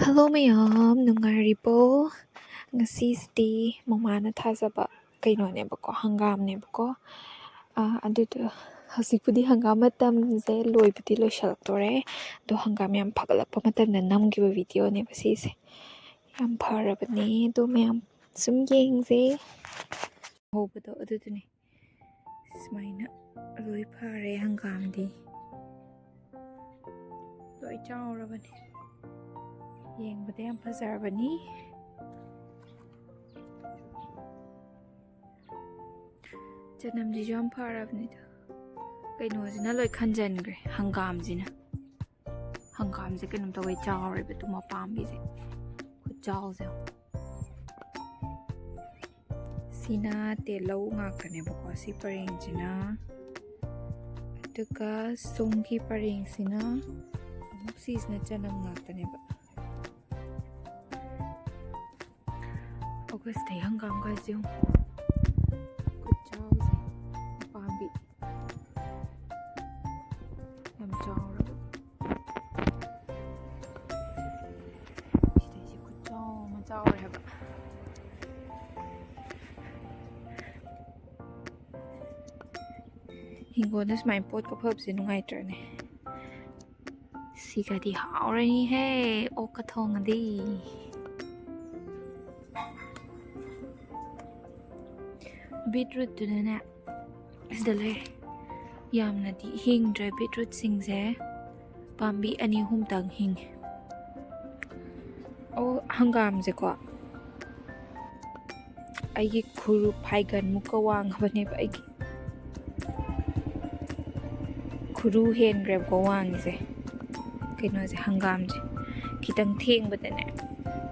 Hello ꯃꯌꯥꯝ ꯅꯨꯡꯉꯥꯏꯔꯤꯕꯣ? ꯉꯁꯤꯁꯤꯗꯤ ꯃꯃꯥꯅ ꯊꯥꯖꯕ ꯀꯩꯅꯣꯅꯦꯕꯀꯣ ꯍꯪꯒꯥꯝꯅꯦꯕꯀꯣ ꯑꯗꯨꯗꯣ ꯍꯧꯖꯤꯛꯄꯨꯗꯤ ꯍꯪꯒꯥꯝ ꯃꯇꯝꯁꯦ ꯂꯣꯏꯕꯗꯤ ꯂꯣꯏꯁꯤꯜꯂꯛꯇꯣꯔꯦ ꯑꯗꯣ ꯍꯪꯒꯥꯝ ꯌꯥꯝ ꯐꯒꯠꯂꯛꯄ ꯃꯇꯝꯗ ꯅꯝꯈꯤꯕ ꯚꯤꯗꯤꯑꯣꯅꯦꯕ ꯁꯤꯁꯦ ꯌꯥꯝ ꯐꯔꯕꯅꯦ ꯑꯗꯣ ꯃꯌꯥꯝ ꯁꯨꯝ ꯌꯦꯡꯁꯦ ꯍꯧꯕꯗꯣ ꯑꯗꯨꯗꯨꯅꯦ ꯁꯨꯃꯥꯏꯅ ꯂꯣꯏ ꯐꯔꯦ ꯍꯪꯒꯥꯝꯗꯤ ꯂꯣꯏ ꯆꯥꯎꯔꯕꯅꯦ ꯌꯦꯡꯕꯗ ꯌꯥꯝ ꯐꯖꯔꯕꯅꯤ ꯆꯅꯝꯁꯤꯁꯨ ꯌꯥꯝ ꯐꯔꯕꯅꯤꯗ ꯀꯩꯅꯣꯁꯤꯅ ꯂꯣꯏ ꯈꯟꯖꯟꯈ꯭ꯔꯦ ꯍꯪꯒꯥꯝꯁꯦ ꯀꯩꯅꯣꯝ ꯇꯧꯋꯦ ꯆꯥꯎꯔꯦꯕ ꯇꯨꯝ ꯃꯄꯥꯝꯕꯤꯁꯦ ꯈꯨꯠꯆꯥꯎꯁꯦ ꯁꯤꯅ ꯇꯦꯜꯍꯧ ꯉꯥꯛꯇꯅꯦꯕꯀꯣ ꯁꯤ ꯄꯔꯦꯡꯁꯤꯅ ꯑꯗꯨꯒ ꯁꯣꯝꯒꯤ ꯄꯔꯦꯡꯁꯤꯅ ꯑꯃꯨꯛ ꯁꯤꯁꯤꯅ ꯆꯅꯝ ꯉꯥꯛꯇꯅꯦꯕ ꯑꯣꯒꯁꯇꯩ ꯍꯪꯒꯥꯝꯒꯥꯏꯁꯦ ꯈꯨꯠꯆꯥꯎꯁꯦ ꯃꯄꯥꯝꯕꯤ ꯌꯥꯝ ꯆꯥꯎꯔꯕ ꯁꯤꯗꯩꯁꯦ ꯈꯨꯠꯆꯥꯎ ꯑꯃ ꯆꯥꯎꯔꯦ ꯍꯥꯏꯕ ꯍꯤꯡꯒꯣꯜꯗ ꯁꯨꯃꯥꯏꯅ ꯄꯣꯠꯀ ꯐꯕꯁꯦ ꯅꯨꯡꯉꯥꯏꯇ꯭ꯔꯅꯦ ꯁꯤꯒꯗꯤ ꯍꯥꯎꯔꯅꯤꯍꯦ ꯑꯣꯛꯀ ꯊꯣꯡꯉꯗꯤ ꯕꯤꯠꯔꯨꯠꯇꯨꯅꯅꯦ ꯁꯤꯗ ꯂꯩꯔꯦ ꯌꯥꯝꯅꯗꯤ ꯍꯤꯡꯗ꯭ꯔꯦ ꯕꯤꯠꯔꯨꯠꯁꯤꯡꯁꯦ ꯄꯥꯝꯕꯤ 2-3ꯇꯪ ꯍꯤꯡꯉꯦ ꯍꯪꯒꯥꯝꯁꯦꯀꯣ ꯑꯩꯒꯤ ꯈꯨꯔꯨ ꯐꯥꯏꯒꯟꯃꯨꯛꯀ ꯋꯥꯡꯉꯕꯅꯦꯕ ꯑꯩꯒꯤ ꯈꯨꯔꯨ ꯍꯦꯟꯈ꯭ꯔꯦꯕꯀꯣ ꯋꯥꯡꯉꯤꯁꯦ ꯀꯩꯅꯣꯁꯦ ꯍꯪꯒꯥꯝꯁꯦ ꯈꯤꯇꯪ ꯊꯦꯡꯕꯗꯅꯦ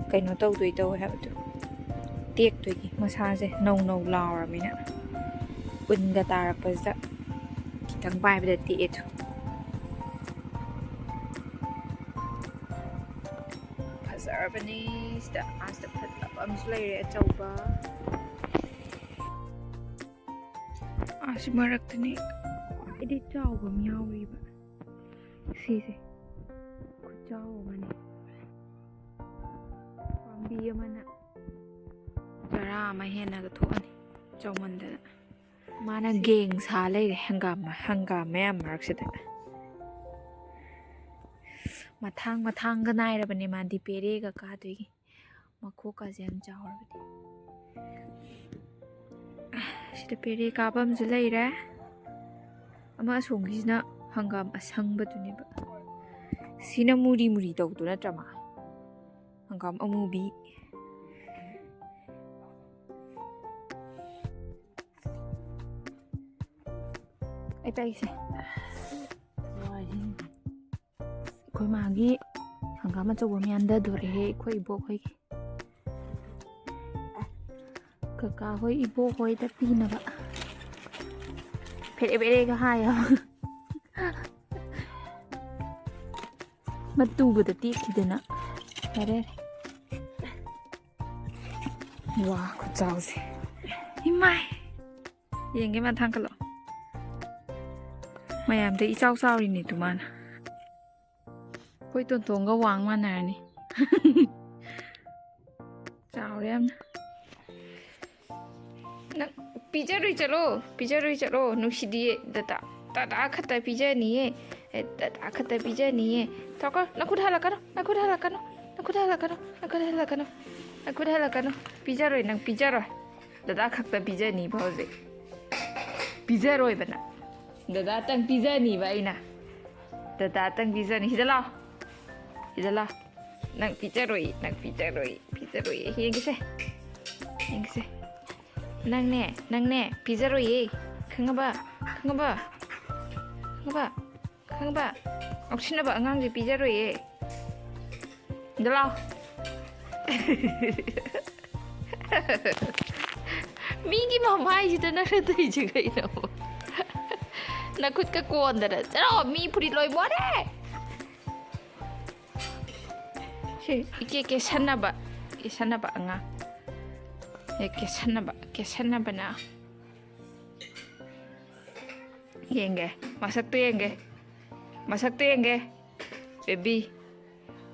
ꯀꯩꯅꯣ ꯇꯧꯗꯣꯏ ꯇꯧꯋꯦ ꯍꯥꯏꯕꯗꯣ ꯇꯦꯛꯇꯣꯏꯒꯤ ꯃꯁꯥꯁꯦ ꯅꯧ ꯂꯥꯎꯔꯕꯅꯤꯅ ꯎꯟꯒ ꯇꯥꯔꯛꯄꯁꯤꯗ ꯈꯤꯇꯪ ꯄꯥꯏꯕꯗ ꯇꯦꯛꯑꯦꯗꯣ ꯐꯖꯔꯕꯅꯤ ꯁꯤꯗ ꯐꯖꯕ ꯑꯃꯁꯨ ꯂꯩꯔꯦ ꯑꯆꯧꯕ ꯑꯁꯤ ꯃꯔꯛꯇꯅꯤ ꯈ꯭ꯋꯥꯏꯗꯒꯤ ꯆꯥꯎꯕ ꯑꯃ ꯌꯥꯎꯔꯤꯕ ꯁꯤꯁꯦ ꯈꯨꯠꯆꯥꯎ ꯑꯃꯅꯤ ꯄꯥꯝꯕꯤ ꯑꯃꯅ ꯆꯔꯥ ꯑꯃ ꯍꯦꯟꯅꯒ ꯊꯣꯛꯑꯅꯤ ꯆꯥꯎꯃꯟꯗꯅ ꯃꯥꯅ ꯒꯦꯡ ꯁꯥ ꯂꯩꯔꯦ ꯍꯪꯒꯥꯝ ꯃꯌꯥꯝ ꯃꯔꯛꯁꯤꯗ ꯃꯊꯥꯡꯒ ꯅꯥꯏꯔꯕꯅꯦ ꯃꯥꯗꯤ ꯄꯦꯔꯦꯒ ꯀꯥꯗꯣꯏꯒꯤ ꯃꯈꯣꯛꯀꯁꯦ ꯌꯥꯝ ꯆꯥꯎꯔꯕꯅꯤ ꯁꯤꯗ ꯄꯦꯔꯦ ꯀꯥꯕ ꯑꯃꯁꯨ ꯂꯩꯔꯦ ꯑꯃ ꯑꯁꯣꯝꯒꯤꯁꯤꯅ ꯍꯪꯒꯥꯝ ꯑꯁꯪꯕꯗꯨꯅꯦꯕ ꯁꯤꯅ ꯃꯨꯔꯤ ꯇꯧꯕꯗꯣ ꯅꯠꯇ꯭ꯔ ꯃꯥ ꯍꯪꯒꯥꯝ ꯑꯃꯨꯕꯤ ꯑꯩ ꯇꯥꯏꯁꯦ ꯑꯩꯈꯣই ꯃꯥꯒꯤ ꯍꯪꯒꯥꯝ ꯑꯆꯧꯕ ꯑꯃ ꯌꯥꯟꯊꯗꯣꯔꯦꯍꯦ ꯑꯩꯈꯣꯏ ꯏꯕꯣꯛꯈꯣꯏꯒꯤ ꯀꯀꯥ ꯍꯣꯏ ꯏꯕꯣꯛ ꯍꯣꯏꯗ ꯄꯤꯅꯕ ꯐꯦꯔꯦ ꯍꯥꯏꯌꯣ ꯃꯇꯨꯒꯗ ꯇꯦꯛꯈꯤꯗꯅ ꯌꯥꯔꯦ ꯋꯥ ꯈꯨꯠꯆꯥꯎꯁꯦ ꯏꯃꯥꯏ ꯌꯦꯡꯒꯦ ꯃꯥ ꯊꯥꯡꯀꯠꯂꯛꯑꯣ ꯃꯌꯥꯝꯗ ꯏꯆꯥꯎ ꯆꯥꯎꯔꯤꯅꯦ ꯇꯨ ꯃꯥꯅ ꯑꯩꯈꯣꯏ ꯇꯣꯟꯇꯣꯟꯒ ꯋꯥꯡ ꯃꯥꯟꯅꯔꯅꯤ ꯆꯥꯎꯔꯦ ꯌꯥꯝꯅ ꯅꯪ ꯄꯤꯖꯔꯨꯏ ꯆꯠꯂꯣ ꯅꯨꯡꯁꯤꯗꯤꯌꯦ ꯗꯗꯥ ꯈꯛꯇ ꯄꯤꯖꯅꯤꯌꯦ ꯗꯗꯥ ꯈꯛꯇ ꯄꯤꯖꯅꯤꯌꯦ ꯊꯣꯛꯀꯣ ꯅꯈꯨꯠ ꯍꯜꯂꯛꯀꯅꯣ ꯄꯤꯖꯔꯣꯏ ꯅꯪ ꯄꯤꯖꯔꯣꯏ ꯗꯗꯥ ꯈꯛꯇ ꯄꯤꯖꯅꯤꯕ ꯍꯧꯖꯤꯛ ꯄꯤꯖꯔꯣꯏꯕ ꯅꯪ ꯗꯗꯥꯇꯪ ꯄꯤꯖꯅꯤꯕ ꯑꯩꯅ ꯗꯗꯥꯇꯪ ꯄꯤꯖꯅꯤ ꯁꯤꯗ ꯂꯥꯛꯑꯣ ꯅꯪ ꯄꯤꯖꯔꯣꯏ ꯌꯦꯡꯒꯦꯁꯦ ꯅꯪꯅꯦ ꯄꯤꯖꯔꯣꯏꯌꯦ ꯈꯪꯉꯕ ꯉꯥꯎꯁꯤꯟꯅꯕ ꯑꯉꯥꯡꯁꯦ ꯄꯤꯖꯔꯣꯏꯌꯦ ꯁꯤꯗ ꯂꯥꯛꯑꯣ ꯃꯤꯒꯤ ꯃꯃꯥꯏꯁꯤꯗ ꯅꯪꯅ ꯇꯧꯔꯤꯁꯦ ꯀꯩꯅꯣ ꯅꯈꯨꯠꯀ ꯀꯣꯟꯗꯅ ꯆꯠꯂꯣ ꯃꯤ ꯐꯨꯔꯤꯠ ꯂꯣꯏ ꯃꯣꯠꯂꯦ ꯁꯤ ꯀꯦꯁꯟꯅꯕ ꯑꯉꯥꯡ ꯀꯦꯁꯟꯅꯕꯅ ꯌꯦꯡꯒꯦ ꯃꯁꯛꯇꯣ ꯌꯦꯡꯒꯦ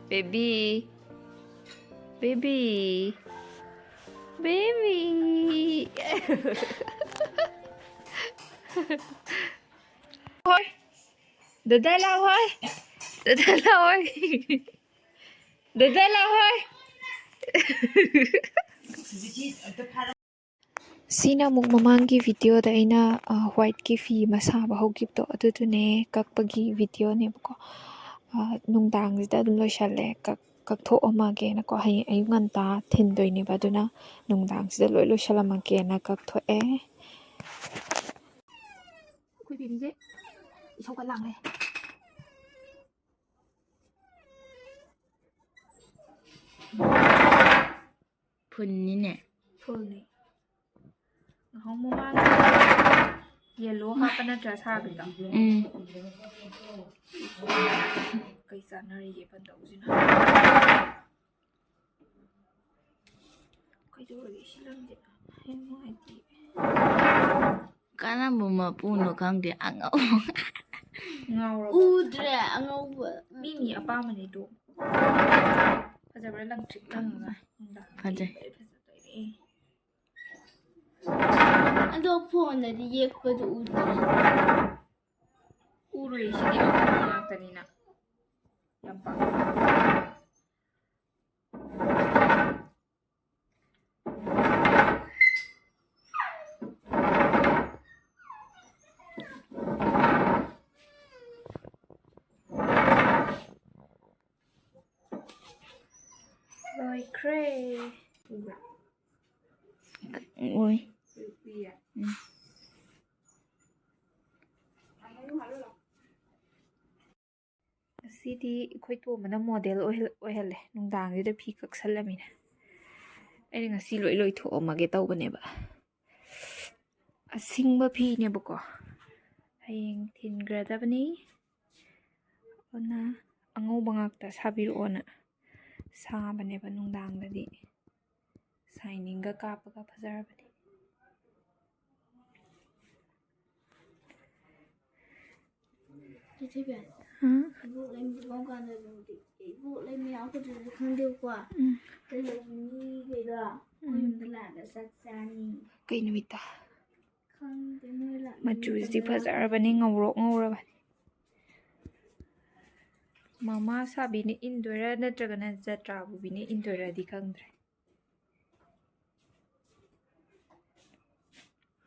baby Baby. Baby. Thôi. Để đây lao thôi. Để đây lao thôi. Để đây lao thôi. Sina muk mamanggi video da ina white ki fi masaba hogip to adudune kakpagi video ne bako nungdang sida dum loisale kak tho amage na ko hay ayung anta thin doi ne baduna nungdang sida loi loisalamage na kak tho e khui bi je isau ka lang le phun ni nè phun ni hong mamang yellow ha pa na dress ha bi ta kai sa na ri ye pan dau jin ha kai jo ri silang je hay mo ai ti kana mama pun no kang de angau ngau ro udre angau mi mi apa ma ni do fajar ba lang trick lang ga fajar fajar ado phone da yek pa du udre uri si di ang tanina yang pa rồi cray ôi Sidi khoi to mana model oihal le nungdang de phi kaksalamina ai ngasi loi loi tho ma ge taw bane ba asingba phi ne bako hayeng thin grada bani ona angau bangak ta sabir ona sa bane ba nungdang da di shining ga kapa ga fajar bane thế vậy vụ lên con con rồi vụ lên méo có được không điều quả đây là như vậy đó mình là đã sát xa nhỉ kai numita không cái nơi là machu di fajar bane ngawro ngawra bane mama sabi ni indoira na jagana jatra bu bi ni indoira di khangdre